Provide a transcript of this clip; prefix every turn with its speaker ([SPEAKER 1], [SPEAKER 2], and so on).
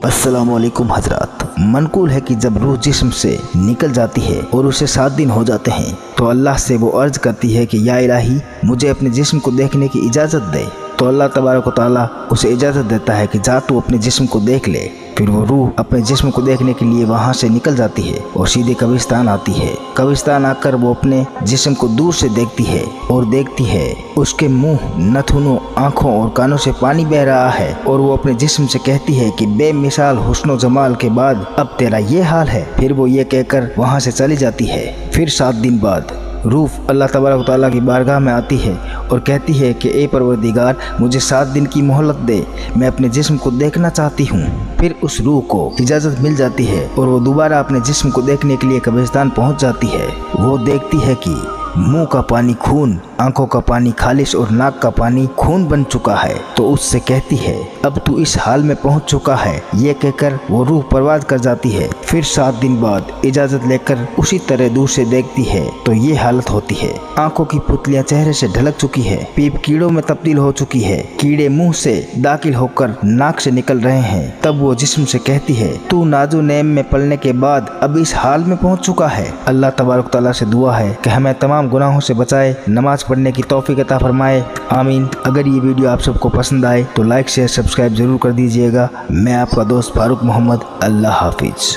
[SPEAKER 1] अस्सलाम वालेकुम हजरात। मनकूल है कि जब रूह जिस्म से निकल जाती है और उसे 7 दिन हो जाते हैं तो अल्लाह से वो अर्ज करती है कि या इलाही मुझे अपने जिस्म को देखने की इजाज़त दे। तो अल्लाह तबारक व तआला उसे इजाज़त देता है कि जा तू अपने जिस्म को देख ले। फिर वो रूह अपने जिस्म को देखने के लिए वहाँ से निकल जाती है और सीधे कब्रिस्तान आती है। कब्रिस्तान आकर वो अपने जिस्म को दूर से देखती है और देखती है उसके मुंह, नथुनों, आँखों और कानों से पानी बह रहा है और वो अपने जिस्म से कहती है कि बेमिसाल हुस्न व जमाल के बाद अब तेरा ये हाल है। फिर वो ये कहकर वहाँ से चली जाती है। फिर 7 दिन बाद रूह अल्लाह तबारक व तआला की बारगाह में आती है और कहती है कि ए परवरदिगार मुझे 7 दिन की मोहलत दे, मैं अपने जिस्म को देखना चाहती हूँ। फिर उस रूह को इजाज़त मिल जाती है और वो दोबारा अपने जिस्म को देखने के लिए कब्रिस्तान पहुँच जाती है। वो देखती है कि मुंह का पानी खून, आंखों का पानी खालिश और नाक का पानी खून बन चुका है। तो उससे कहती है अब तू इस हाल में पहुंच चुका है। ये कहकर वो रूह परवाज कर जाती है। फिर 7 दिन बाद इजाज़त लेकर उसी तरह दूर से देखती है तो ये हालत होती है। आंखों की पुतलियां चेहरे से ढलक चुकी है, पीप कीड़ों में तब्दील हो चुकी है, कीड़े मुंह से दाखिल होकर नाक से निकल रहे हैं। तब वो जिस्म से कहती है तू नाजो नेम में पलने के बाद अब इस हाल में पहुंच चुका है। अल्लाह तबारक तआला से दुआ है कि हमें तमाम गुनाहों से बचाए, नमाज पढ़ने की तौफीक अता फरमाए, आमीन। अगर ये वीडियो आप सबको पसंद आए तो लाइक शेयर सब्सक्राइब जरूर कर दीजिएगा। मैं आपका दोस्त फारूक मोहम्मद। अल्लाह हाफिज।